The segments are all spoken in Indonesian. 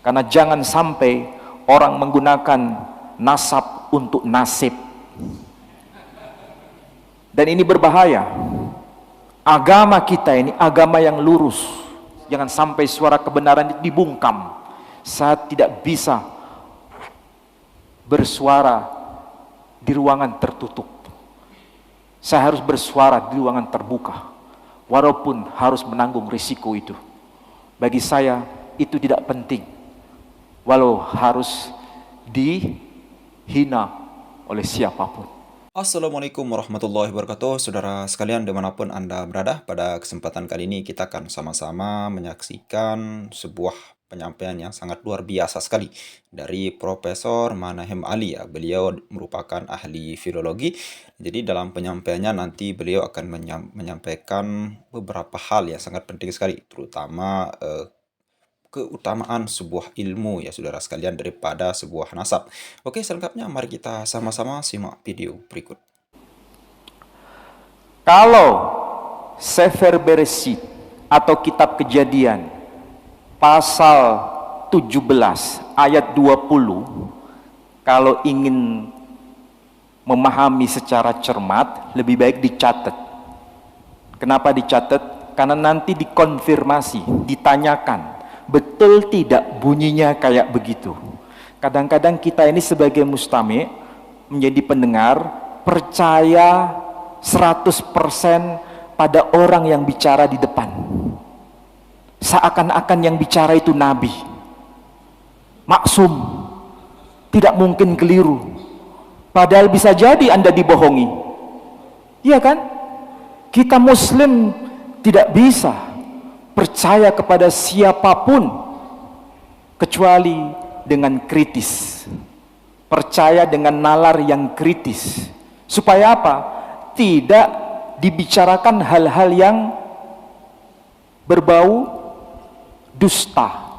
Karena jangan sampai orang menggunakan nasab untuk nasib. Dan ini berbahaya. Agama kita ini agama yang lurus. Jangan sampai suara kebenaran dibungkam. Saya tidak bisa bersuara di ruangan tertutup. Saya harus bersuara di ruangan terbuka. Walaupun harus menanggung risiko itu. Bagi saya itu tidak penting. Walau harus dihina oleh siapapun. Assalamualaikum warahmatullahi wabarakatuh. Saudara sekalian dimanapun Anda berada, pada kesempatan kali ini kita akan sama-sama menyaksikan sebuah penyampaian yang sangat luar biasa sekali dari Profesor Manahem Ali. Beliau merupakan ahli filologi. Jadi dalam penyampaiannya nanti beliau akan menyampaikan beberapa hal yang sangat penting sekali, terutama keutamaan sebuah ilmu ya saudara sekalian daripada sebuah nasab. Oke, selengkapnya mari kita sama-sama simak video berikut. Kalau Sefer Bereshit atau kitab Kejadian pasal 17 ayat 20, kalau ingin memahami secara cermat lebih baik dicatat. Kenapa dicatat? Karena nanti dikonfirmasi, ditanyakan, betul tidak bunyinya kayak begitu. Kadang-kadang kita ini sebagai mustami' menjadi pendengar percaya 100% pada orang yang bicara di depan. Seakan-akan yang bicara itu nabi. Maksum. Tidak mungkin keliru. Padahal bisa jadi Anda dibohongi. Iya kan? Kita muslim tidak bisa percaya kepada siapapun kecuali dengan kritis. Percaya dengan nalar yang kritis. Supaya apa? Tidak dibicarakan hal-hal yang berbau dusta.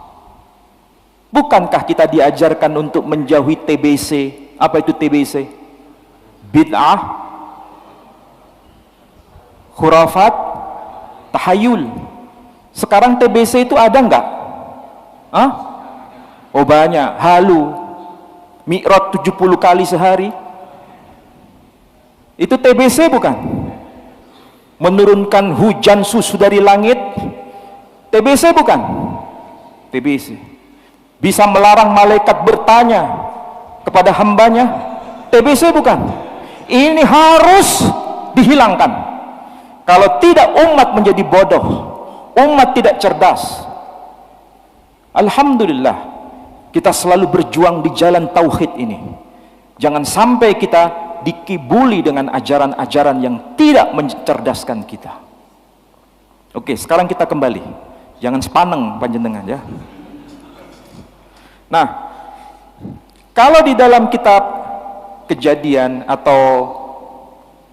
Bukankah kita diajarkan untuk menjauhi TBC? Apa itu TBC? Bid'ah, khurafat, tahayul. Sekarang TBC itu ada enggak? Hah? Oh banyak. Halu, mi'raj 70 kali sehari. Itu TBC bukan? Menurunkan hujan susu dari langit. TBC bukan? TBC. Bisa melarang malaikat bertanya kepada hambanya. TBC bukan? Ini harus dihilangkan. Kalau tidak umat menjadi bodoh, umat tidak cerdas. Alhamdulillah kita selalu berjuang di jalan tauhid ini. Jangan sampai kita dikibuli dengan ajaran-ajaran yang tidak mencerdaskan kita. Oke, sekarang kita kembali. Jangan sepaneng panjenengan ya. Nah, kalau di dalam kitab Kejadian atau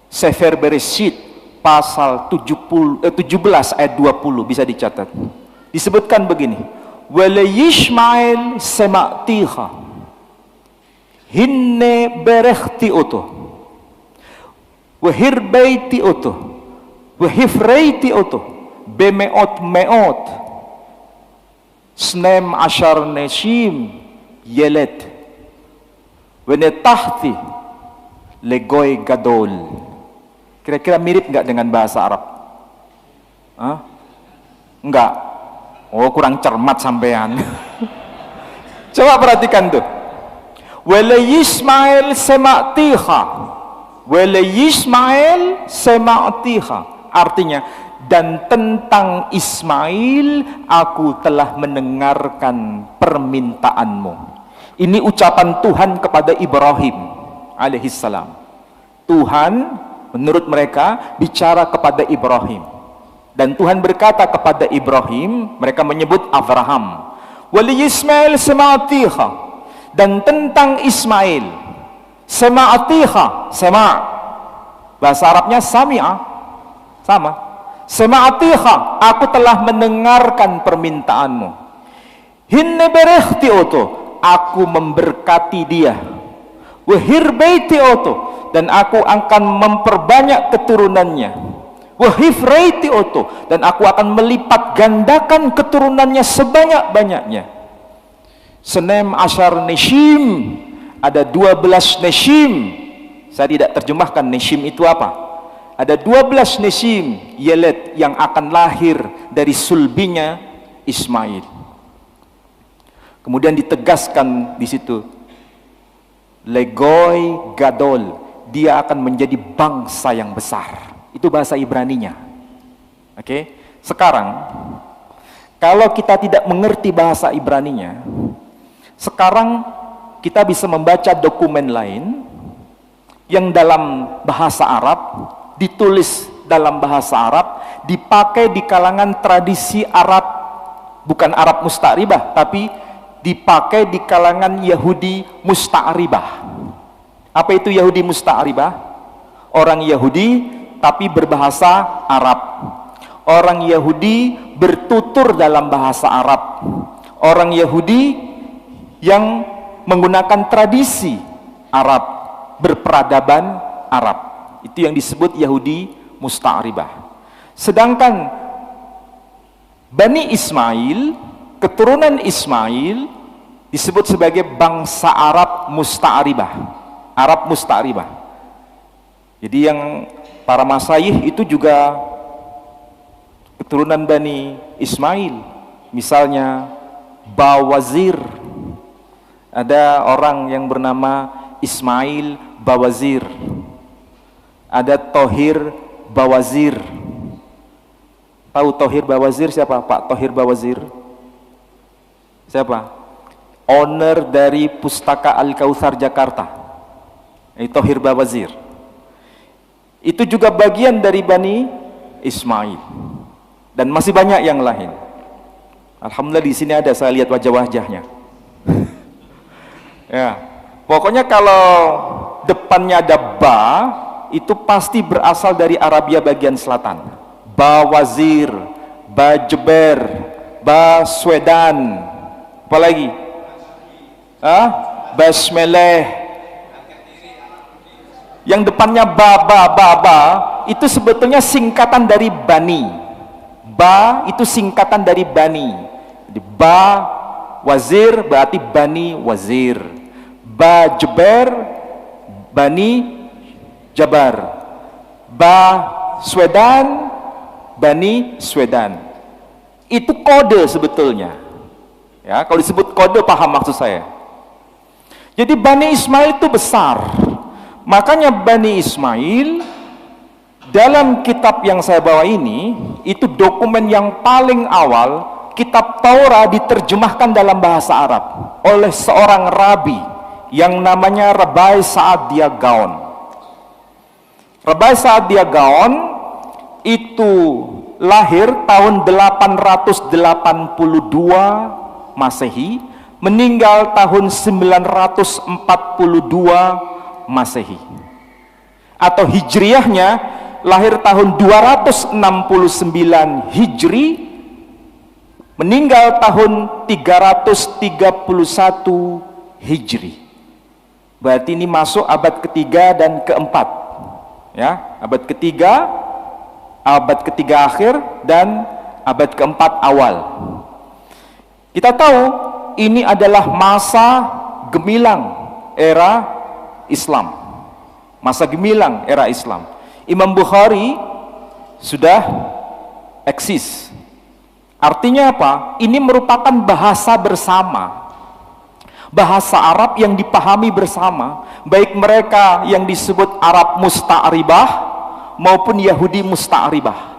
Sefer Bereshit pasal 17 ayat 20 bisa dicatat. Disebutkan begini. Wala Yishmael sema'tiha hinne berechti oto wahirbeiti oto wahifreiti oto bemeot meot snem ashar neshim yelet wenetahti legoy gadol. Kira-kira mirip nggak dengan bahasa Arab? Hah? Enggak. Oh, kurang cermat sampean. Coba perhatikan tuh. Wala Yismael sema'tiha. Wala Yismael sema'tiha. Artinya, dan tentang Ismail aku telah mendengarkan permintaanmu. Ini ucapan Tuhan kepada Ibrahim alaihissalam. Tuhan menurut mereka bicara kepada Ibrahim. Dan Tuhan berkata kepada Ibrahim, mereka menyebut Abraham. Wali Ismail sema'atiha. Dan tentang Ismail, sema'atiha, sema'. Bahasa Arabnya sami'ah, sama. Sema'atiha, aku telah mendengarkan permintaanmu. Hinne berechti oto, aku memberkati dia. Wahirbeiti oto, dan aku akan memperbanyak keturunannya. Wahifreiti oto, dan aku akan melipat gandakan keturunannya sebanyak-banyaknya. Senem Ashar Neshim, ada 12 Neshim. Saya tidak terjemahkan Neshim itu apa. Ada 12 Neshim Yelet yang akan lahir dari sulbinya Ismail. Kemudian ditegaskan di situ, Legoy Gadol, dia akan menjadi bangsa yang besar. Itu bahasa Ibraninya. Oke. Sekarang kalau kita tidak mengerti bahasa Ibraninya, sekarang kita bisa membaca dokumen lain yang dalam bahasa Arab, ditulis dalam bahasa Arab, dipakai di kalangan tradisi Arab, bukan Arab musta'ribah, tapi dipakai di kalangan Yahudi musta'ribah. Apa itu Yahudi musta'ribah? Orang Yahudi tapi berbahasa Arab. Orang Yahudi bertutur dalam bahasa Arab. Orang Yahudi yang menggunakan tradisi Arab, berperadaban Arab. Itu yang disebut Yahudi musta'ribah. Sedangkan Bani Ismail, keturunan Ismail, disebut sebagai bangsa Arab musta'ribah. Arab musta'ribah. Jadi yang para masyayikh itu juga keturunan Bani Ismail. Misalnya Bawazir, ada orang yang bernama Ismail Bawazir, ada Thohir Bawazir. Tahu Thohir Bawazir siapa? Pak Thohir Bawazir siapa? Owner dari Pustaka Al-Kautsar Jakarta. Ini Thohir Bawazir. Itu juga bagian dari Bani Ismail. Dan masih banyak yang lain. Alhamdulillah di sini ada, saya lihat wajah-wajahnya. Ya, pokoknya kalau depannya ada ba, itu pasti berasal dari Arabia bagian selatan. Bawazir, Bajeber, Baswedan, apa lagi? Basmeleh. Yang depannya ba, itu sebetulnya singkatan dari Bani. Ba itu singkatan dari Bani. Jadi ba Wazir berarti Bani Wazir. Ba Jeber Bani Jabar. Ba Swedan Bani Swedan. Itu kode sebetulnya. Ya, kalau disebut kode paham maksud saya. Jadi Bani Ismail itu besar. Makanya Bani Ismail dalam kitab yang saya bawa ini, itu dokumen yang paling awal, kitab Taurat diterjemahkan dalam bahasa Arab oleh seorang rabi yang namanya Rabbi Sa'adia Gaon. Rabbi Sa'adia Gaon itu lahir tahun 882 Masehi, meninggal tahun 942 Masehi. Atau Hijriyahnya lahir tahun 269 Hijri, meninggal tahun 331 Hijri. Berarti ini masuk abad ketiga dan keempat. Ya, abad ketiga akhir dan abad keempat awal. Kita tahu ini adalah masa gemilang era Islam. Masa gemilang era Islam. Imam Bukhari sudah eksis. Artinya apa? Ini merupakan bahasa bersama. Bahasa Arab yang dipahami bersama, baik mereka yang disebut Arab musta'ribah maupun Yahudi musta'ribah.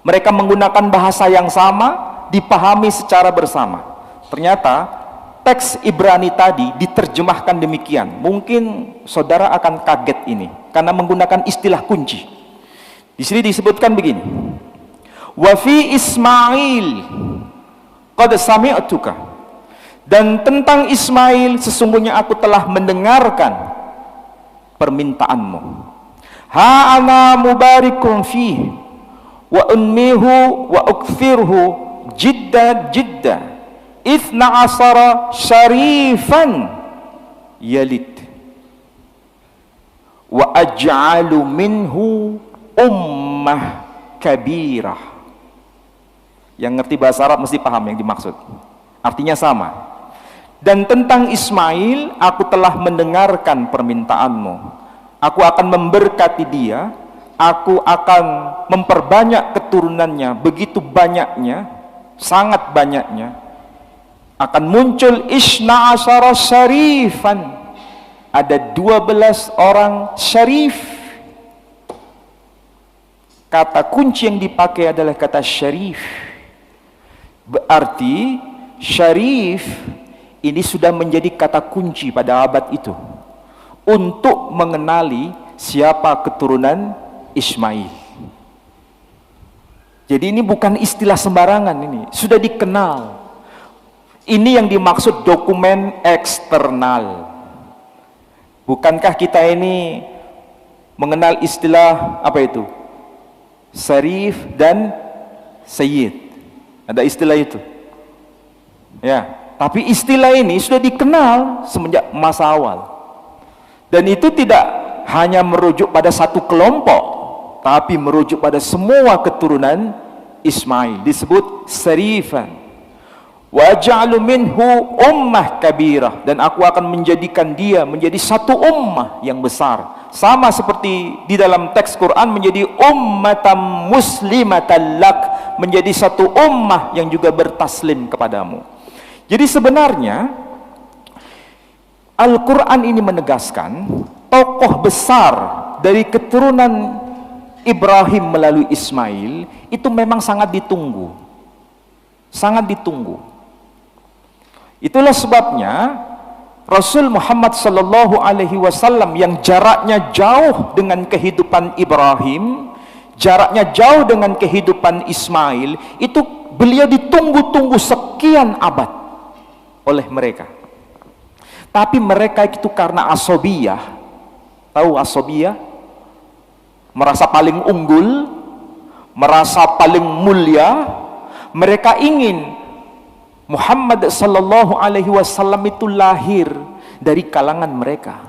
Mereka menggunakan bahasa yang sama, dipahami secara bersama. Ternyata teks Ibrani tadi diterjemahkan demikian. Mungkin saudara akan kaget ini karena menggunakan istilah kunci. Di sini disebutkan begini. Wa fi Ismail qad sami'tuka. Dan tentang Ismail sesungguhnya aku telah mendengarkan permintaanmu. Ha ana mubarikun fihi wa unmihu wa ukthirhu jidda Ithna asara syarifan yalid wa aj'alu minhu ummah kabirah. Yang ngerti bahasa Arab mesti paham yang dimaksud. Artinya sama. Dan tentang Ismail, aku telah mendengarkan permintaanmu. Aku akan memberkati dia, aku akan memperbanyak keturunannya, begitu banyaknya, sangat banyaknya. Akan muncul isna asyara syarifan, ada 12 orang syarif. Kata kunci yang dipakai adalah kata syarif. Berarti syarif ini sudah menjadi kata kunci pada abad itu untuk mengenali siapa keturunan Ismail. Jadi ini bukan istilah sembarangan, ini sudah dikenal. Ini yang dimaksud dokumen eksternal. Bukankah kita ini mengenal istilah apa itu? Syarif dan Sayyid. Ada istilah itu. Ya, tapi istilah ini sudah dikenal semenjak masa awal. Dan itu tidak hanya merujuk pada satu kelompok, tapi merujuk pada semua keturunan Ismail. Disebut Syarifan. Wa ja'alu minhu ummah kabirah, dan aku akan menjadikan dia menjadi satu ummah yang besar, sama seperti di dalam teks Quran menjadi ummatan muslimatan lak, menjadi satu ummah yang juga bertaslim kepadamu. Jadi sebenarnya Al-Quran ini menegaskan tokoh besar dari keturunan Ibrahim melalui Ismail itu memang sangat ditunggu, sangat ditunggu. Itulah sebabnya Rasul Muhammad sallallahu alaihi wasallam yang jaraknya jauh dengan kehidupan Ibrahim, jaraknya jauh dengan kehidupan Ismail, itu beliau ditunggu-tunggu sekian abad oleh mereka. Tapi mereka itu karena asobiyah, tahu asobiyah? Merasa paling unggul, merasa paling mulia, mereka ingin Muhammad sallallahu alaihi wasallam itu lahir dari kalangan mereka.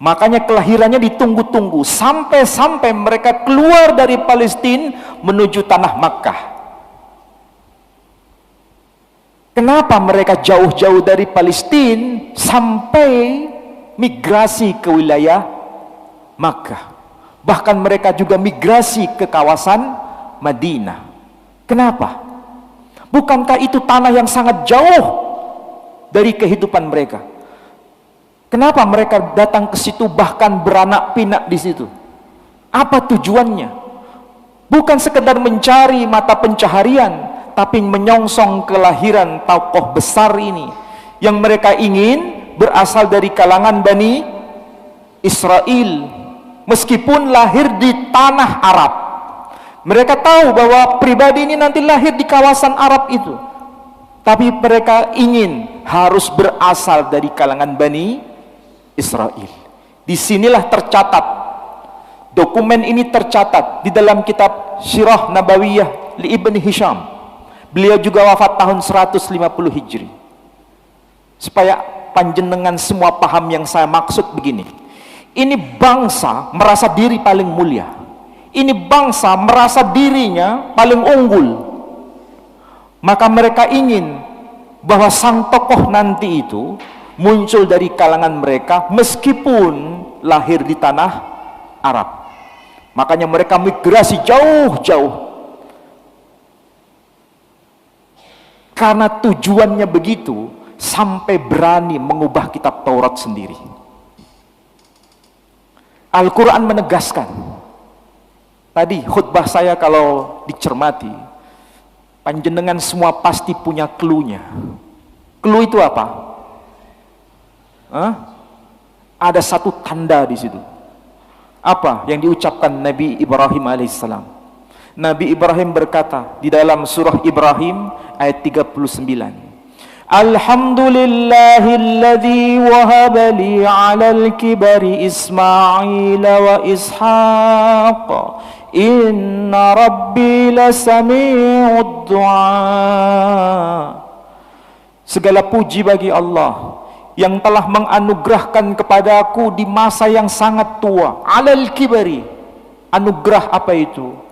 Makanya kelahirannya ditunggu-tunggu sampai mereka keluar dari Palestina menuju tanah Makkah. Kenapa mereka jauh-jauh dari Palestina sampai migrasi ke wilayah Makkah? Bahkan mereka juga migrasi ke kawasan Madinah. Kenapa? Bukankah itu tanah yang sangat jauh dari kehidupan mereka? Kenapa mereka datang ke situ, bahkan beranak pinak di situ? Apa tujuannya? Bukan sekedar mencari mata pencaharian, tapi menyongsong kelahiran tokoh besar ini yang mereka ingin berasal dari kalangan Bani Israel, meskipun lahir di tanah Arab. Mereka tahu bahwa pribadi ini nanti lahir di kawasan Arab itu, tapi mereka ingin harus berasal dari kalangan Bani Israel. Disinilah tercatat, dokumen ini tercatat di dalam kitab Sirah Nabawiyah li Ibn Hisham. Beliau juga wafat tahun 150 Hijri. Supaya panjenengan semua paham yang saya maksud begini. Ini bangsa merasa diri paling mulia. Ini bangsa merasa dirinya paling unggul. Maka mereka ingin bahwa sang tokoh nanti itu muncul dari kalangan mereka meskipun lahir di tanah Arab. Makanya mereka migrasi jauh-jauh. Karena tujuannya begitu, sampai berani mengubah kitab Taurat sendiri. Al-Quran menegaskan. Tadi khutbah saya kalau dicermati, panjenengan semua pasti punya clue-nya. Clue itu apa? Ada satu tanda di situ. Apa yang diucapkan Nabi Ibrahim alaihissalam? Nabi Ibrahim berkata di dalam surah Ibrahim ayat 39. Alhamdulillahilladzi wahaba li 'alal kibari Ismail wa Ishaq. Inna rabbi lasami'ud du'a. Segala puji bagi Allah yang telah menganugerahkan kepadaku di masa yang sangat tua. 'Alal kibari. Anugerah apa itu?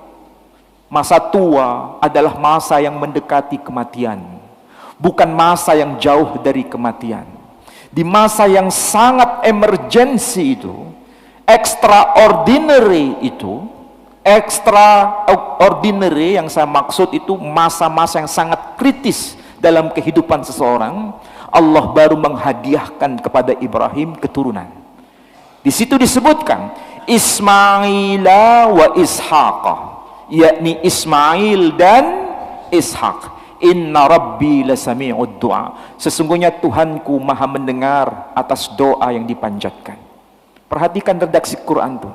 Masa tua adalah masa yang mendekati kematian. bukan masa yang jauh dari kematian. Di masa yang sangat emergensi itu, extraordinary itu, extraordinary yang saya maksud itu masa-masa yang sangat kritis dalam kehidupan seseorang, Allah baru menghadiahkan kepada Ibrahim keturunan. Di situ disebutkan Ismaila wa Ishaqa, yakni Ismail dan Ishak. Inna rabbi lasami'ud du'a, sesungguhnya Tuhanku maha mendengar atas doa yang dipanjatkan. Perhatikan redaksi Quran tuh.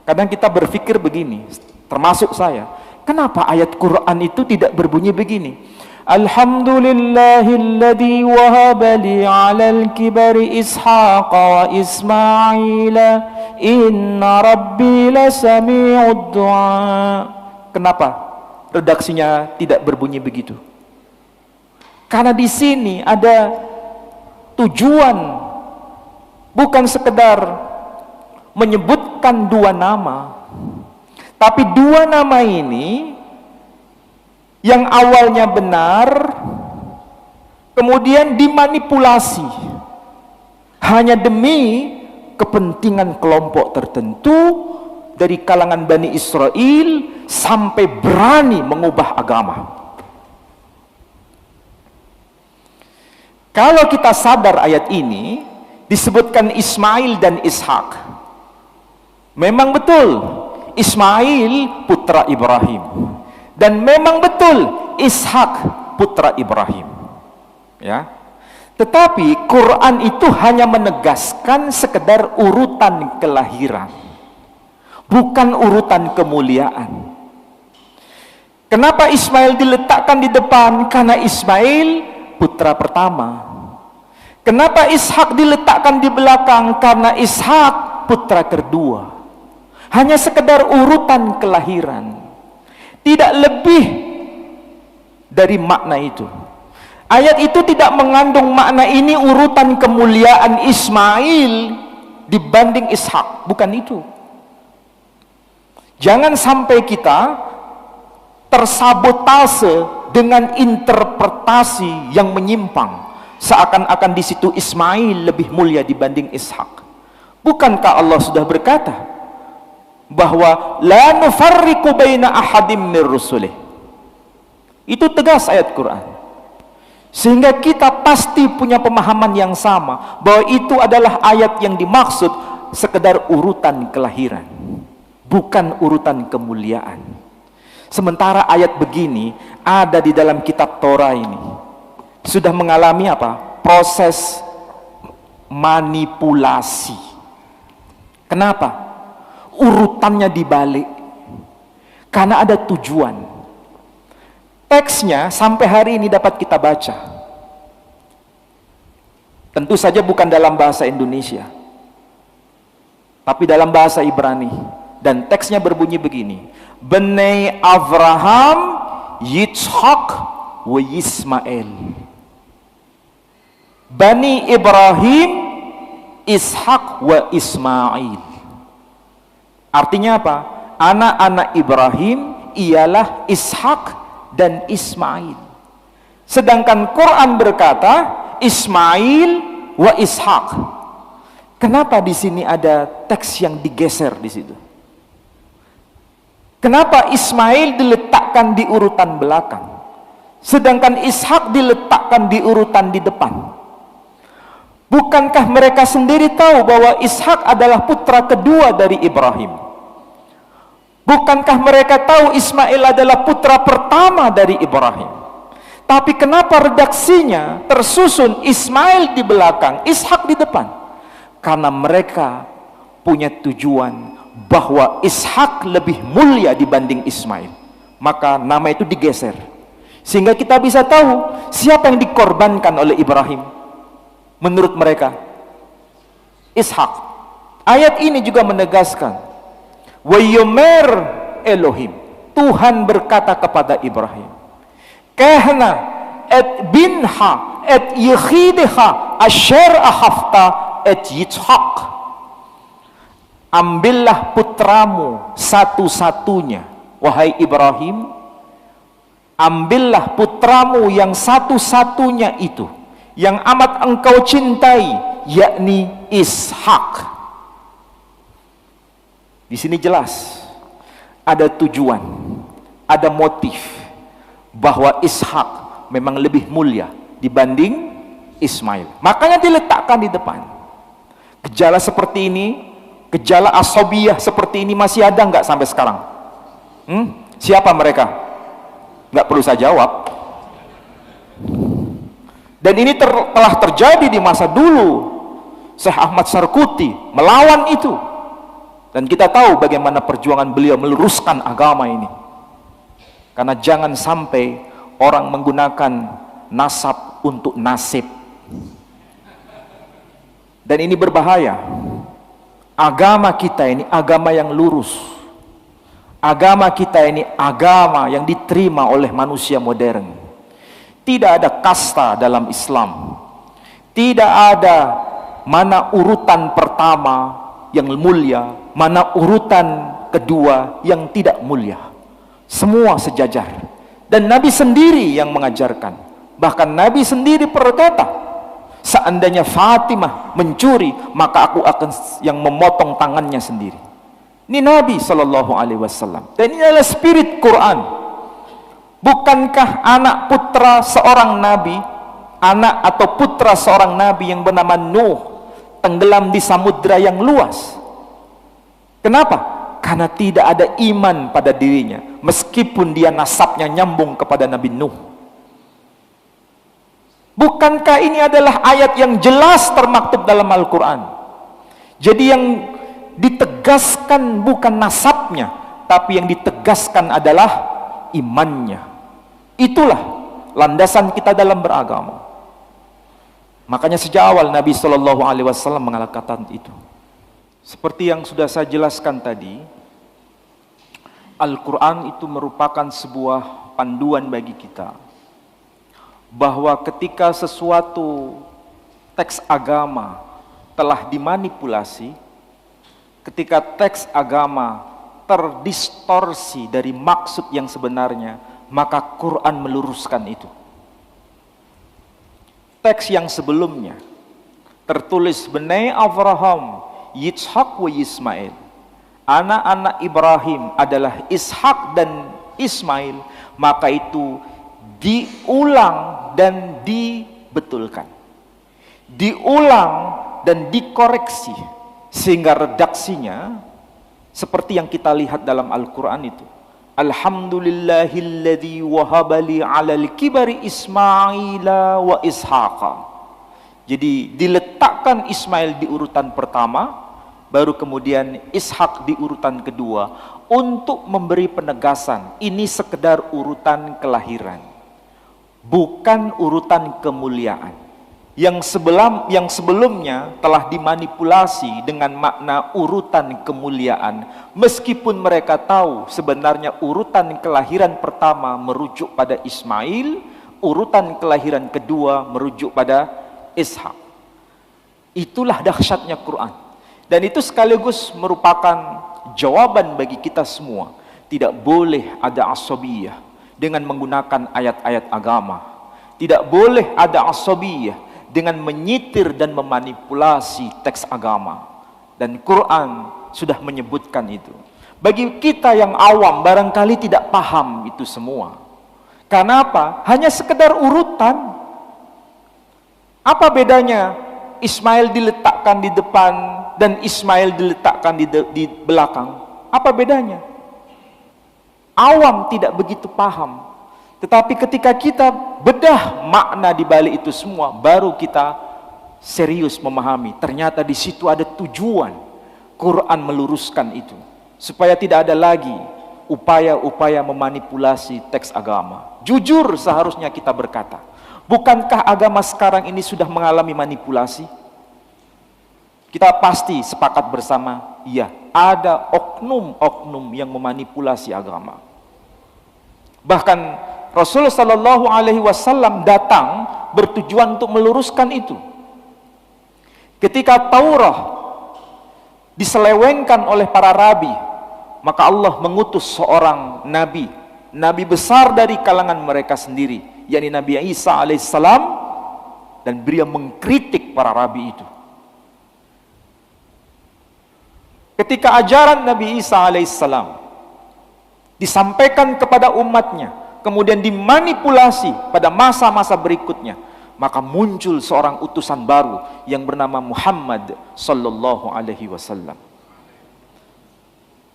Kadang kita berpikir begini, termasuk saya, kenapa ayat Quran itu tidak berbunyi begini? Alhamdulillahilladzi wahaba li 'alal kibari Ishaqa wa Ismaila inna rabbi lasami'ud du'a. Kenapa redaksinya tidak berbunyi begitu? Karena di sini ada tujuan, bukan sekedar menyebutkan dua nama, tapi dua nama ini yang awalnya benar kemudian dimanipulasi hanya demi kepentingan kelompok tertentu dari kalangan Bani Israel sampai berani mengubah agama. Kalau kita sadar ayat ini disebutkan Ismail dan Ishak, memang betul Ismail putra Ibrahim, dan memang betul Ishak putra Ibrahim, ya. Tetapi Quran itu hanya menegaskan sekedar urutan kelahiran, bukan urutan kemuliaan. Kenapa Ismail diletakkan di depan? Karena Ismail putra pertama. Kenapa Ishak diletakkan di belakang? Karena Ishak putra kedua. Hanya sekedar urutan kelahiran, tidak lebih dari makna itu. Ayat itu tidak mengandung makna ini urutan kemuliaan Ismail dibanding Ishak, bukan itu. Jangan sampai kita tersabotase dengan interpretasi yang menyimpang, seakan-akan di situ Ismail lebih mulia dibanding Ishak. Bukankah Allah sudah berkata bahwa la nufarriqu baina ahadim mir rusulih? Itu tegas ayat Quran. Sehingga kita pasti punya pemahaman yang sama bahwa itu adalah ayat yang dimaksud sekedar urutan kelahiran, bukan urutan kemuliaan. Sementara ayat begini ada di dalam kitab Torah ini sudah mengalami apa? Proses manipulasi. Kenapa? Urutannya dibalik. Karena ada tujuan. Teksnya sampai hari ini dapat kita baca. Tentu saja bukan dalam bahasa Indonesia, tapi dalam bahasa Ibrani. Dan teksnya berbunyi begini: Bnei Avraham, Yitzhak, wa Ismail. Bani Ibrahim, Ishak, wa Ismail. Artinya apa? Anak-anak Ibrahim ialah Ishak dan Ismail. Sedangkan Quran berkata Ismail wa Ishak. Kenapa di sini ada teks yang digeser di situ? Kenapa Ismail diletakkan di urutan belakang, sedangkan Ishak diletakkan di urutan di depan? Bukankah mereka sendiri tahu bahwa Ishak adalah putra kedua dari Ibrahim? Bukankah mereka tahu Ismail adalah putra pertama dari Ibrahim? Tapi kenapa redaksinya tersusun Ismail di belakang, Ishak di depan? Karena mereka punya tujuan bahwa Ishak lebih mulia dibanding Ismail. Maka nama itu digeser, sehingga kita bisa tahu siapa yang dikorbankan oleh Ibrahim. Menurut mereka Ishak. Ayat ini juga menegaskan wa yomer Elohim, Tuhan berkata kepada Ibrahim, kahna et binha et yechidha asher ahafta et Yitzhak. Ambillah putramu satu-satunya, wahai Ibrahim, ambillah putramu yang satu-satunya itu, yang amat engkau cintai, yakni Ishak. Di sini jelas ada tujuan, ada motif bahwa Ishak memang lebih mulia dibanding Ismail. Makanya diletakkan di depan. Gejala seperti ini, gejala asobiyah seperti ini masih ada nggak sampai sekarang? Siapa mereka? Nggak perlu saya jawab. Dan ini telah terjadi di masa dulu. Syekh Ahmad Sarkuti melawan itu. Dan kita tahu bagaimana perjuangan beliau meluruskan agama ini. Karena jangan sampai orang menggunakan nasab untuk nasib. Dan ini berbahaya. Agama kita ini agama yang lurus. Agama kita ini agama yang diterima oleh manusia modern. Tidak ada kasta dalam Islam. Tidak ada mana urutan pertama yang mulia, mana urutan kedua yang tidak mulia. Semua sejajar. Dan Nabi sendiri yang mengajarkan. Bahkan Nabi sendiri berkata, seandainya Fatimah mencuri, maka aku akan yang memotong tangannya sendiri. Ini Nabi Shallallahu Alaihi Wasallam. Dan ini adalah spirit Quran. Bukankah anak putra seorang Nabi, anak atau putra seorang Nabi yang bernama Nuh, tenggelam di samudra yang luas? Kenapa? Karena tidak ada iman pada dirinya, meskipun dia nasabnya nyambung kepada Nabi Nuh. Bukankah ini adalah ayat yang jelas termaktub dalam Al-Quran? Jadi yang ditegaskan bukan nasabnya, tapi yang ditegaskan adalah imannya. Itulah landasan kita dalam beragama. Makanya sejak awal Nabi Shallallahu Alaihi Wasallam mengatakan itu. Seperti yang sudah saya jelaskan tadi, Al-Quran itu merupakan sebuah panduan bagi kita, bahwa ketika sesuatu teks agama telah dimanipulasi, ketika teks agama terdistorsi dari maksud yang sebenarnya, maka Quran meluruskan itu. Teks yang sebelumnya tertulis Bnei Abraham, Yitzhak wa Ismail. Anak-anak Ibrahim adalah Ishak dan Ismail, maka itu diulang dan dibetulkan. Diulang dan dikoreksi. Sehingga redaksinya seperti yang kita lihat dalam Al-Quran itu. Alhamdulillahilladzi wahabali alal kibari Ismaila wa Ishaqa. Jadi diletakkan Ismail di urutan pertama, baru kemudian Ishak di urutan kedua, untuk memberi penegasan ini sekedar urutan kelahiran, bukan urutan kemuliaan. Yang sebelumnya telah dimanipulasi dengan makna urutan kemuliaan, meskipun mereka tahu sebenarnya urutan kelahiran pertama merujuk pada Ismail, urutan kelahiran kedua merujuk pada Ishak. Itulah dahsyatnya Quran, dan itu sekaligus merupakan jawaban bagi kita semua. Tidak boleh ada asabiyah dengan menggunakan ayat-ayat agama. Tidak boleh ada asabiyah dengan menyitir dan memanipulasi teks agama. Dan Quran sudah menyebutkan itu. Bagi kita yang awam barangkali tidak paham itu semua. Karena apa? Hanya sekedar urutan. Apa bedanya Ismail diletakkan di depan dan Ismail diletakkan di belakang? Apa bedanya? Awam tidak begitu paham. Tetapi ketika kita bedah makna di balik itu semua, baru kita serius memahami. Ternyata di situ ada tujuan. Quran meluruskan itu, supaya tidak ada lagi upaya-upaya memanipulasi teks agama. Jujur seharusnya kita berkata, bukankah agama sekarang ini sudah mengalami manipulasi? Kita pasti sepakat bersama, iya, ada oknum-oknum yang memanipulasi agama. Bahkan Rasulullah Shallallahu Alaihi Wasallam datang bertujuan untuk meluruskan itu. Ketika Taurat diselewengkan oleh para rabi, maka Allah mengutus seorang nabi nabi besar dari kalangan mereka sendiri, yakni Nabi Isa alaihissalam, dan beliau mengkritik para rabi itu. Ketika ajaran Nabi Isa alaihissalam disampaikan kepada umatnya, kemudian dimanipulasi pada masa-masa berikutnya, maka muncul seorang utusan baru yang bernama Muhammad sallallahu alaihi wasallam.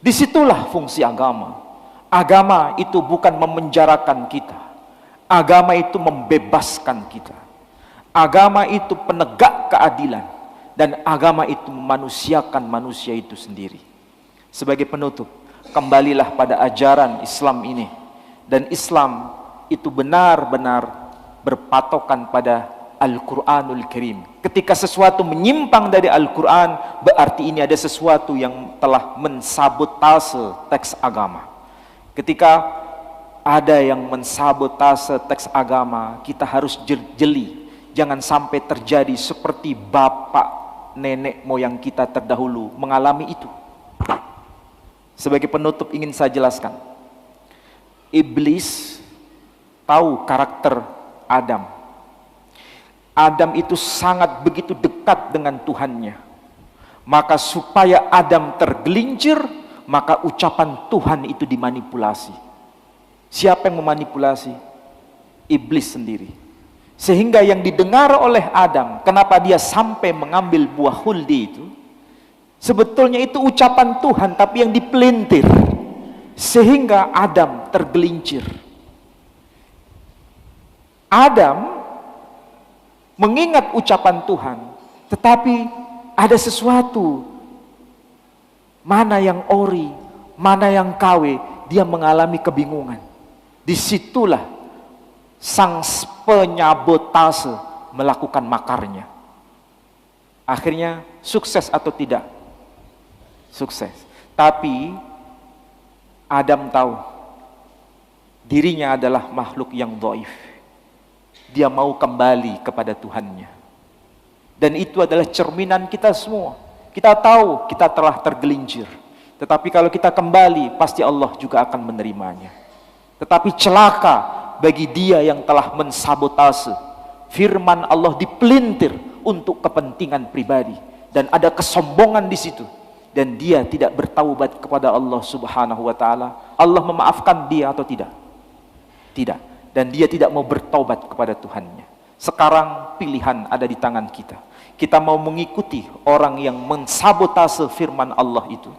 Disitulah fungsi agama. Agama itu bukan memenjarakan kita. Agama itu membebaskan kita. Agama itu penegak keadilan. Dan agama itu memanusiakan manusia itu sendiri. Sebagai penutup, kembalilah pada ajaran Islam ini. Dan Islam itu benar-benar berpatokan pada Al-Quranul Karim. Ketika sesuatu menyimpang dari Al-Quran, berarti ini ada sesuatu yang telah mensabotase teks agama. Ketika ada yang mensabotase teks agama, kita harus jeli. Jangan sampai terjadi seperti bapak nenek moyang kita terdahulu mengalami itu. Sebagai penutup ingin saya jelaskan, iblis tahu karakter Adam. Adam itu sangat begitu dekat dengan Tuhannya. Maka supaya Adam tergelincir, maka ucapan Tuhan itu dimanipulasi. Siapa yang memanipulasi? Iblis sendiri. Sehingga yang didengar oleh Adam, kenapa dia sampai mengambil buah huldi itu, sebetulnya itu ucapan Tuhan, tapi yang dipelintir. Sehingga Adam tergelincir. Adam mengingat ucapan Tuhan, tetapi ada sesuatu, mana yang ori, mana yang KW, dia mengalami kebingungan. Disitulah sang penyabotase melakukan makarnya. Akhirnya sukses atau tidak? Sukses. Tapi Adam tahu dirinya adalah makhluk yang dhaif. Dia mau kembali kepada Tuhannya. Dan itu adalah cerminan kita semua. Kita tahu kita telah tergelincir. Tetapi kalau kita kembali, pasti Allah juga akan menerimanya. Tetapi celaka bagi dia yang telah mensabotase. Firman Allah dipelintir untuk kepentingan pribadi. Dan ada kesombongan di situ. Dan dia tidak bertaubat kepada Allah subhanahu wa ta'ala. Allah memaafkan dia atau tidak? Tidak. Dan dia tidak mau bertaubat kepada Tuhannya. Sekarang pilihan ada di tangan kita. Kita mau mengikuti orang yang mensabotase firman Allah itu,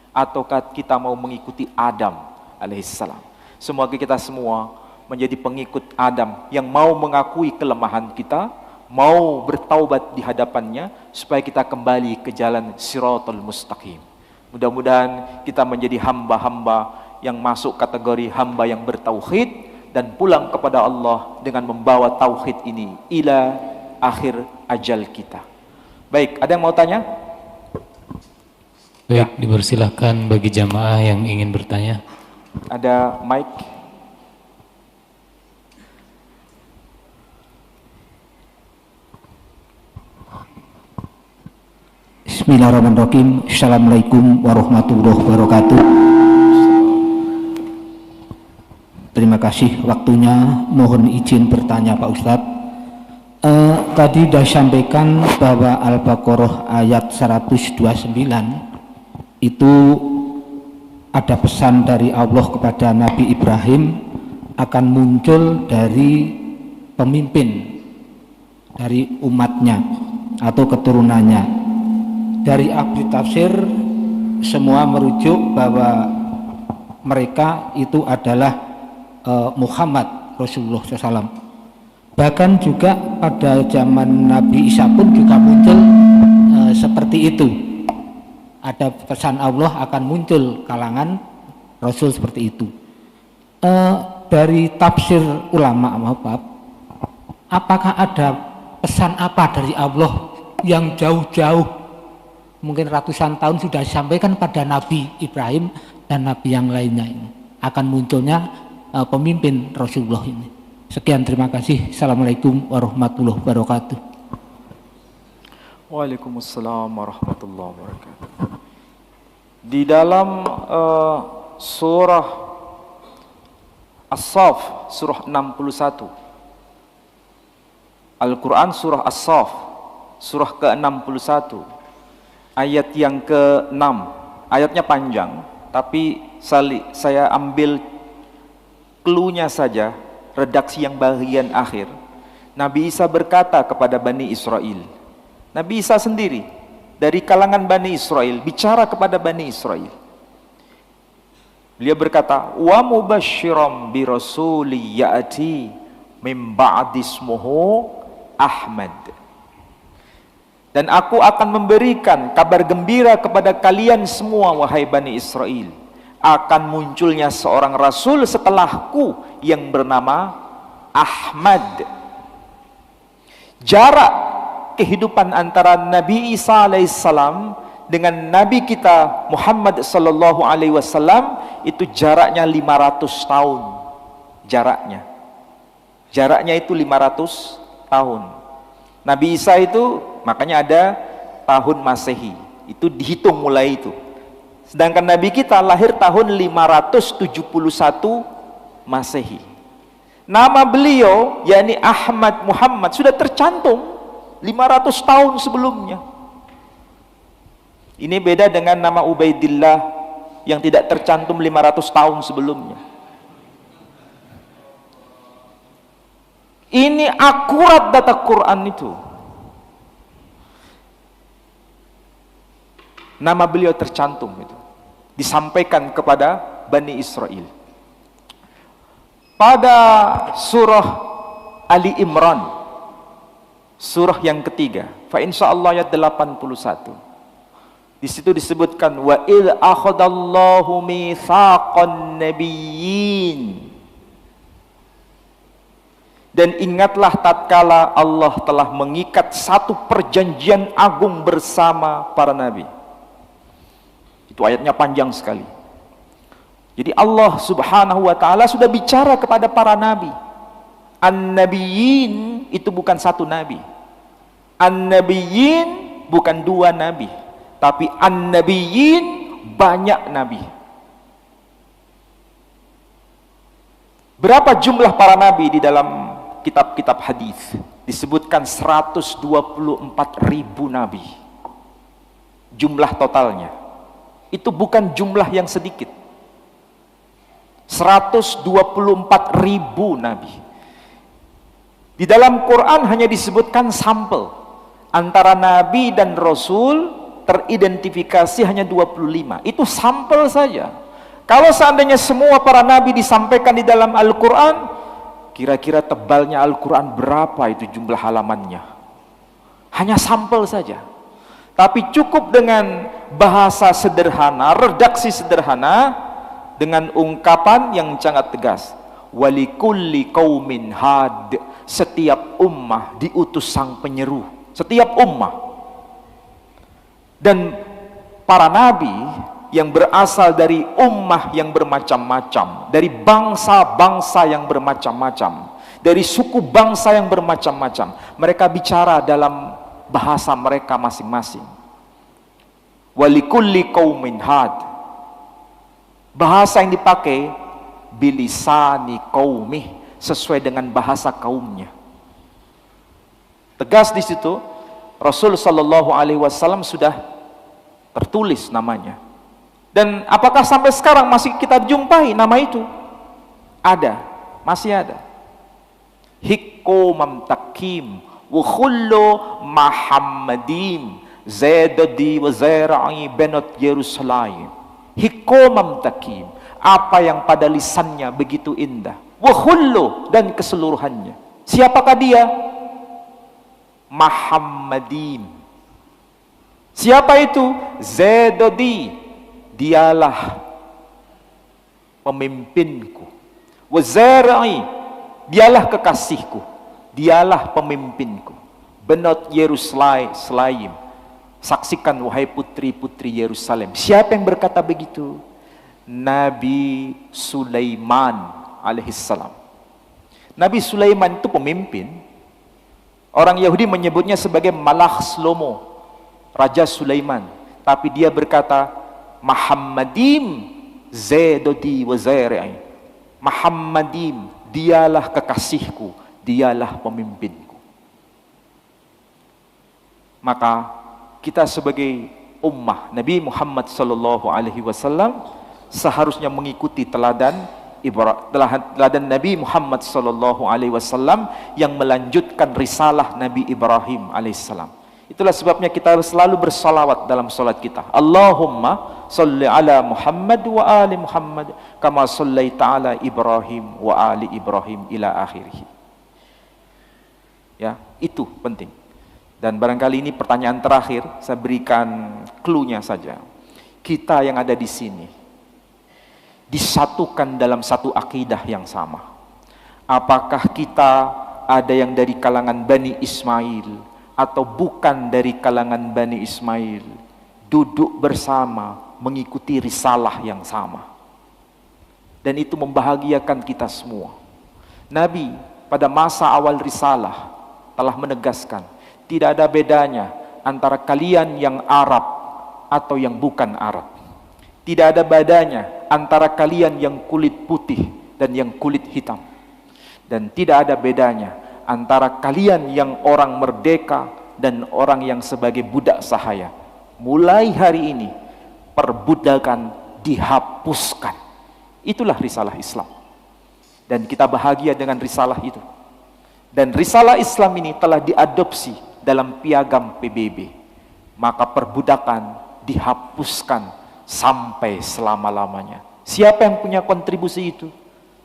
ataukah kita mau mengikuti Adam alaihissalam? Semoga kita semua menjadi pengikut Adam yang mau mengakui kelemahan kita, mau bertaubat di hadapannya, supaya kita kembali ke jalan Siratal Mustaqim. Mudah-mudahan kita menjadi hamba-hamba yang masuk kategori hamba yang bertauhid, dan pulang kepada Allah dengan membawa tauhid ini ila akhir ajal kita. Baik, ada yang mau tanya? Baik, ya. Dipersilahkan bagi jamaah yang ingin bertanya. Ada mic. Bismillahirrahmanirrahim. Assalamualaikum warahmatullahi wabarakatuh. Terima kasih waktunya. Mohon izin bertanya Pak Ustadz. Tadi sudah sampaikan bahwa Al-Baqarah ayat 129 itu ada pesan dari Allah kepada Nabi Ibrahim akan muncul dari pemimpin dari umatnya atau keturunannya. Dari ahli tafsir semua merujuk bahwa mereka itu adalah Muhammad Rasulullah SAW. Bahkan juga pada zaman Nabi Isa pun juga muncul seperti itu. Ada pesan Allah akan muncul kalangan Rasul seperti itu. Dari tafsir ulama, maaf, apakah ada pesan apa dari Allah yang jauh-jauh, mungkin ratusan tahun sudah disampaikan pada Nabi Ibrahim dan Nabi yang lainnya ini, akan munculnya pemimpin Rasulullah ini. Sekian, terima kasih. Assalamualaikum warahmatullahi wabarakatuh. Waalaikumsalam warahmatullahi wabarakatuh. Di dalam surah As-Saff surah 61. Al-Quran surah As-Saff surah ke-61 ayat yang ke-6. Ayatnya panjang, tapi saya ambil clue-nya saja, redaksi yang bagian akhir. Nabi Isa berkata kepada Bani Israel, Nabi Isa sendiri dari kalangan Bani Israel bicara kepada Bani Israel. Beliau berkata, wa mubasysyiram bi rasuli ya'ti mim ba'di ismuhu Ahmad. Dan aku akan memberikan kabar gembira kepada kalian semua, wahai Bani Israel, akan munculnya seorang rasul setelahku yang bernama Ahmad. Jarak kehidupan antara Nabi Isa alaihissalam dengan Nabi kita Muhammad sallallahu alaihi wasallam itu jaraknya 500 tahun. Jaraknya itu 500 tahun. Nabi Isa itu makanya ada tahun Masehi, itu dihitung mulai itu. Sedangkan Nabi kita lahir tahun 571 Masehi. Nama beliau yakni Ahmad Muhammad sudah tercantum 500 tahun sebelumnya. Ini beda dengan nama Ubaidillah yang tidak tercantum 500 tahun sebelumnya. Ini akurat data Quran itu. Nama beliau tercantum itu. Disampaikan kepada Bani Israel. Pada surah Ali Imran, surah yang ketiga, fa insyaallah ayat 81. Di situ disebutkan wa id akhadallahu mitsaqan nabiyyin. Dan ingatlah tatkala Allah telah mengikat satu perjanjian agung bersama para nabi. Itu ayatnya panjang sekali. Jadi Allah subhanahu wa ta'ala sudah bicara kepada para nabi. An-nabiyyin itu bukan satu nabi. An-nabiyyin bukan dua nabi. Tapi an-nabiyyin banyak nabi. Berapa jumlah para nabi di dalam kitab-kitab hadis? Disebutkan 124.000 nabi. Jumlah totalnya. Itu bukan jumlah yang sedikit. 124.000 nabi. Di dalam Quran hanya disebutkan sampel. Antara nabi dan rasul teridentifikasi hanya 25. Itu sampel saja. Kalau seandainya semua para nabi disampaikan di dalam Al-Quran, kira-kira tebalnya Al-Quran berapa itu jumlah halamannya? Hanya sampel saja. Tapi cukup dengan bahasa sederhana, redaksi sederhana, dengan ungkapan yang sangat tegas. Walikulli qaumin had. Setiap ummah diutus sang penyeru. Setiap ummah. Dan para nabi yang berasal dari ummah yang bermacam-macam, dari bangsa-bangsa yang bermacam-macam, dari suku bangsa yang bermacam-macam, mereka bicara dalam bahasa mereka masing-masing. Walikulli qaumin had. Bahasa yang dipakai bilisani qaumih, sesuai dengan bahasa kaumnya. Tegas di situ, Rasul sallallahu alaihi wasallam sudah tertulis namanya. Dan apakah sampai sekarang masih kita jumpai nama itu? Ada, masih ada. Hikko mamtakim wa khullu Muhammadim Zaidadi wa Zaira'i benot Yerusalem. Hikko mamtakim, apa yang pada lisannya begitu indah. Wa khullu, dan keseluruhannya. Siapakah dia? Muhammadim. Siapa itu? Zaidadi, dialah pemimpinku. Wa Zaira'i, dialah kekasihku. Dialah pemimpinku. Benot Yerusalem. Saksikan wahai putri-putri Yerusalem. Siapa yang berkata begitu? Nabi Sulaiman alaihissalam. Nabi Sulaiman itu pemimpin. Orang Yahudi menyebutnya sebagai Malach Shlomo, Raja Sulaiman. Tapi dia berkata Muhammadim Zaidodi wa Zaira'i. Muhammadim, dialah kekasihku, dialah pemimpinku. Maka kita sebagai ummah Nabi Muhammad sallallahu alaihi wasallam seharusnya mengikuti teladan Nabi Muhammad sallallahu alaihi wasallam yang melanjutkan risalah Nabi Ibrahim alaihissalam. Itulah sebabnya kita harus selalu bersalawat dalam salat kita. Allahumma salli ala Muhammad wa ali Muhammad kama sallaita ala Ibrahim wa ali Ibrahim ila akhirih. Ya, itu penting. Dan barangkali ini pertanyaan terakhir, saya berikan clue-nya saja. Kita yang ada di sini disatukan dalam satu akidah yang sama. Apakah kita ada yang dari kalangan Bani Ismail atau bukan dari kalangan Bani Ismail, duduk bersama mengikuti risalah yang sama. Dan itu membahagiakan kita semua. Nabi pada masa awal risalah telah menegaskan, tidak ada bedanya antara kalian yang Arab atau yang bukan Arab. Tidak ada bedanya antara kalian yang kulit putih dan yang kulit hitam. Dan tidak ada bedanya antara kalian yang orang merdeka dan orang yang sebagai budak sahaya. Mulai hari ini perbudakan dihapuskan. Itulah risalah Islam. Dan kita bahagia dengan risalah itu. Dan risalah Islam ini telah diadopsi dalam piagam PBB. Maka perbudakan dihapuskan sampai selama-lamanya. Siapa yang punya kontribusi itu?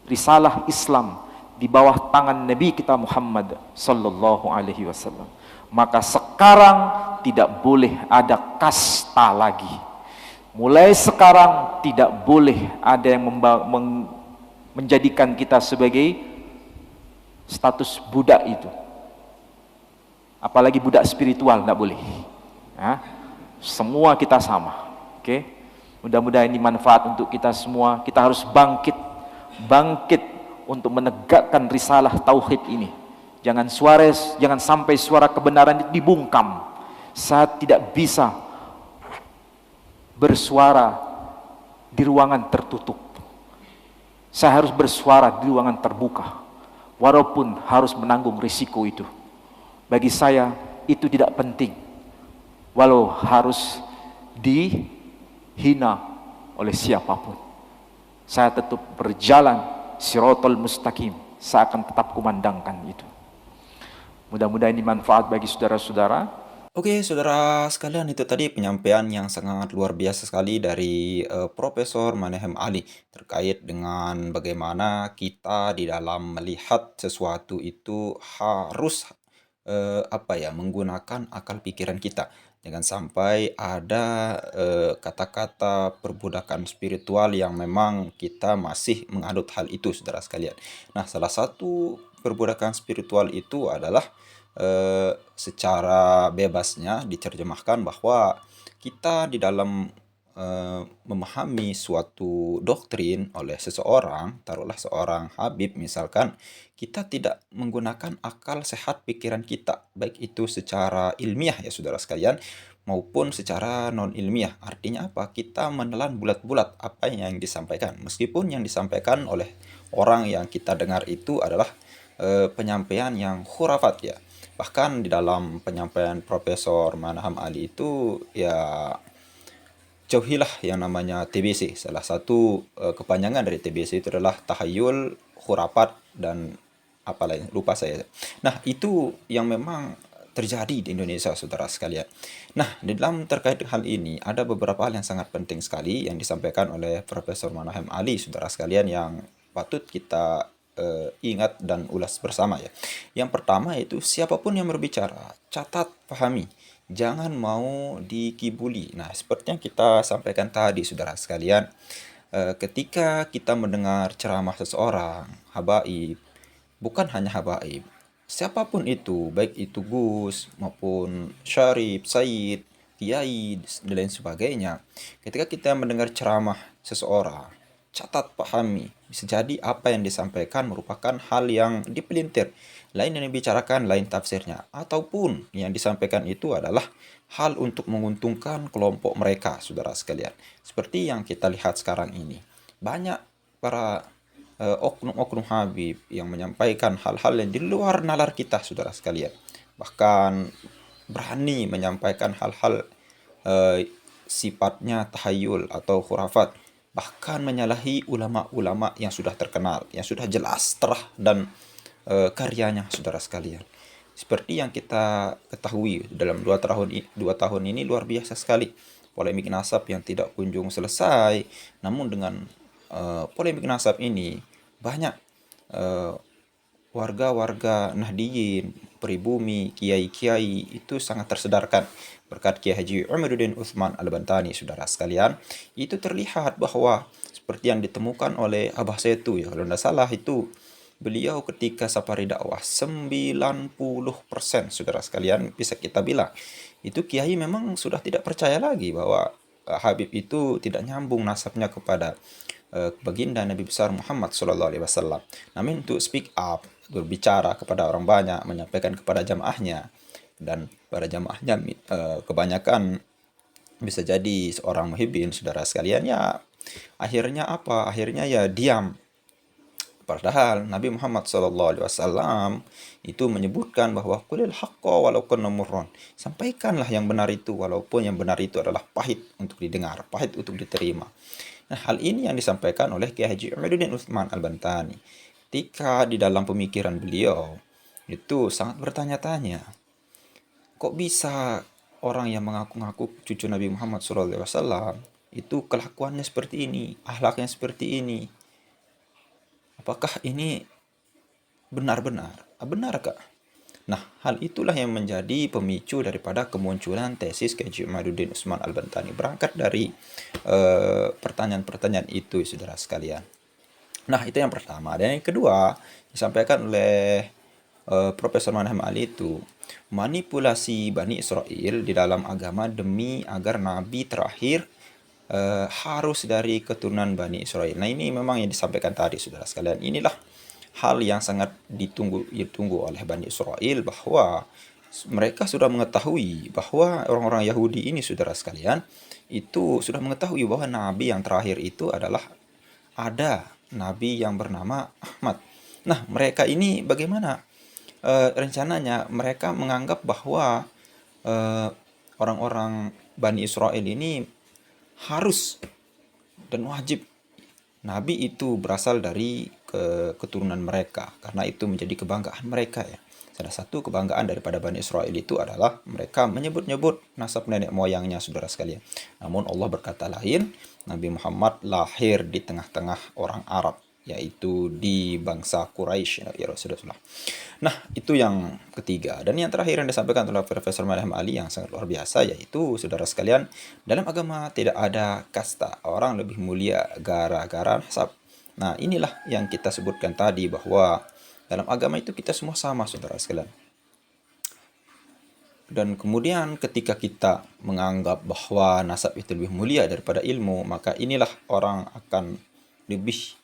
Risalah Islam di bawah tangan Nabi kita Muhammad sallallahu alaihi wasallam. Maka sekarang tidak boleh ada kasta lagi. Mulai sekarang tidak boleh ada yang menjadikan kita sebagai status budak itu. Apalagi budak spiritual, tidak boleh. Ya, semua kita sama. Oke? Mudah-mudahan ini manfaat untuk kita semua. Kita harus bangkit untuk menegakkan risalah tauhid ini. Jangan sampai suara kebenaran itu dibungkam. Saya tidak bisa bersuara di ruangan tertutup. Saya harus bersuara di ruangan terbuka, walaupun harus menanggung risiko itu. Bagi saya itu tidak penting, walau harus dihina oleh siapapun. Saya tetap berjalan Siratal Mustaqim. Saya akan tetap kumandangkan itu. Mudah-mudahan ini manfaat bagi saudara-saudara. Oke, saudara sekalian, itu tadi penyampaian yang sangat luar biasa sekali dari Profesor Manahem Ali terkait dengan bagaimana kita di dalam melihat sesuatu itu harus menggunakan akal pikiran kita. Jangan sampai ada kata-kata perbudakan spiritual yang memang kita masih mengadut hal itu, saudara sekalian. Nah, salah satu perbudakan spiritual itu adalah secara bebasnya diterjemahkan bahwa kita di dalam memahami suatu doktrin oleh seseorang, taruhlah seorang Habib misalkan, kita tidak menggunakan akal sehat pikiran kita, baik itu secara ilmiah ya saudara sekalian, maupun secara non ilmiah. Artinya apa? Kita menelan bulat-bulat apa yang disampaikan, meskipun yang disampaikan oleh orang yang kita dengar itu adalah penyampaian yang khurafat ya. Bahkan di dalam penyampaian Profesor Manahem Ali itu ya, jauhilah yang namanya TBC. Salah satu kepanjangan dari TBC itu adalah tahayul, khurafat, dan apa lain, lupa saya. Nah, itu yang memang terjadi di Indonesia, saudara sekalian. Nah, di dalam terkait hal ini ada beberapa hal yang sangat penting sekali yang disampaikan oleh Profesor Manahem Ali, saudara sekalian, yang patut kita ingat dan ulas bersama ya. Yang pertama itu, siapapun yang berbicara, catat, pahami, jangan mau dikibuli. Nah, seperti yang kita sampaikan tadi, saudara sekalian, ketika kita mendengar ceramah seseorang, habaib, bukan hanya habaib, siapapun itu, baik itu Gus maupun Syarif, Said, Kiai, dan lain sebagainya, ketika kita mendengar ceramah seseorang, catat, pahami. Bisa jadi apa yang disampaikan merupakan hal yang dipelintir, lain yang dibicarakan, lain tafsirnya, ataupun yang disampaikan itu adalah hal untuk menguntungkan kelompok mereka, saudara sekalian. Seperti yang kita lihat sekarang ini, banyak para oknum-oknum Habib yang menyampaikan hal-hal yang di luar nalar kita, saudara sekalian. Bahkan berani menyampaikan hal-hal sifatnya tahayul atau khurafat, bahkan menyalahi ulama-ulama yang sudah terkenal, yang sudah jelas terah dan karyanya, saudara sekalian. Seperti yang kita ketahui dalam 2 tahun ini luar biasa sekali polemik nasab yang tidak kunjung selesai. Namun dengan polemik nasab ini banyak warga-warga Nahdiyin, pribumi, kiai-kiai itu sangat tersedarkan berkat Kiai Haji Umaruddin Utsman Al-Bantani, saudara sekalian. Itu terlihat bahwa seperti yang ditemukan oleh Abah Setu, ya kalau tidak salah itu beliau ketika safari dakwah 90%, saudara sekalian, bisa kita bilang itu kiai memang sudah tidak percaya lagi bahwa Habib itu tidak nyambung nasabnya kepada baginda Nabi besar Muhammad SAW. Namun untuk speak up, berbicara kepada orang banyak, menyampaikan kepada jamaahnya, dan pada jamaahnya kebanyakan bisa jadi seorang muhibbin, saudara sekalian, ya akhirnya apa? Akhirnya ya diam. Padahal Nabi Muhammad SAW itu menyebutkan bahwa kulil haqqa walau kunna murran. Sampaikanlah yang benar itu walaupun yang benar itu adalah pahit untuk didengar, pahit untuk diterima. Nah, hal ini yang disampaikan oleh Kiai Haji Umaruddin Utsman Al-Bantani. Ketika di dalam pemikiran beliau itu sangat bertanya-tanya, kok bisa orang yang mengaku-ngaku cucu Nabi Muhammad SAW itu kelakuannya seperti ini, akhlaknya seperti ini? Apakah ini benar-benar? Benarkah? Nah, hal itulah yang menjadi pemicu daripada kemunculan tesis Kiai Haji Umaruddin Utsman Al-Bantani. Berangkat dari pertanyaan-pertanyaan itu, saudara sekalian. Nah, itu yang pertama. Dan yang kedua, disampaikan oleh Profesor Manahem Ali itu manipulasi Bani Israel di dalam agama demi agar Nabi terakhir harus dari keturunan Bani Israel. Nah, ini memang yang disampaikan tadi, saudara sekalian. Inilah hal yang sangat ditunggu oleh Bani Israel, bahwa mereka sudah mengetahui bahwa orang-orang Yahudi ini, saudara sekalian, itu sudah mengetahui bahwa Nabi yang terakhir itu adalah ada Nabi yang bernama Ahmad. Nah, mereka ini bagaimana rencananya? Mereka menganggap bahwa orang-orang Bani Israel ini harus dan wajib Nabi itu berasal dari keturunan mereka, karena itu menjadi kebanggaan mereka, ya. Salah satu kebanggaan daripada Bani Israel itu adalah mereka menyebut-nyebut nasab nenek moyangnya, saudara sekalian. Namun Allah berkata lain, Nabi Muhammad lahir di tengah-tengah orang Arab, yaitu di bangsa Quraisy, ya Rasulullah. Nah, itu yang ketiga. Dan yang terakhir yang disampaikan oleh Profesor Manahem Ali yang sangat luar biasa, yaitu, saudara sekalian, dalam agama tidak ada kasta, orang lebih mulia gara-gara nasab. Nah, inilah yang kita sebutkan tadi, bahwa dalam agama itu kita semua sama, saudara sekalian. Dan kemudian ketika kita menganggap bahwa nasab itu lebih mulia daripada ilmu, maka inilah orang akan lebih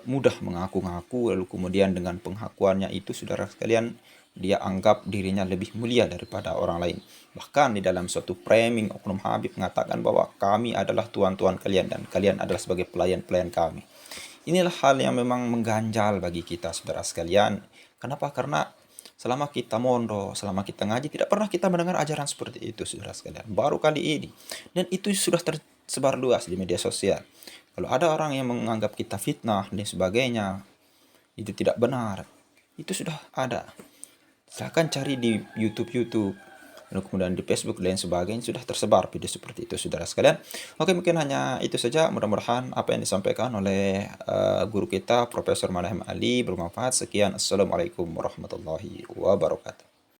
mudah mengaku-ngaku, lalu kemudian dengan pengakuannya itu, saudara sekalian, dia anggap dirinya lebih mulia daripada orang lain. Bahkan di dalam suatu framing, oknum Habib mengatakan bahwa kami adalah tuan-tuan kalian dan kalian adalah sebagai pelayan-pelayan kami. Inilah hal yang memang mengganjal bagi kita, saudara sekalian. Kenapa? Karena selama kita mondok, selama kita ngaji, tidak pernah kita mendengar ajaran seperti itu, saudara sekalian. Baru kali ini. Dan itu sudah tersebar luas di media sosial. Kalau ada orang yang menganggap kita fitnah dan sebagainya, itu tidak benar. Itu sudah ada. Silahkan cari di YouTube, lalu kemudian di Facebook dan lain sebagainya, sudah tersebar video seperti itu, saudara sekalian. Oke, mungkin hanya itu saja. Mudah-mudahan apa yang disampaikan oleh guru kita, Profesor Manahem Ali, bermanfaat. Sekian. Assalamualaikum warahmatullahi wabarakatuh.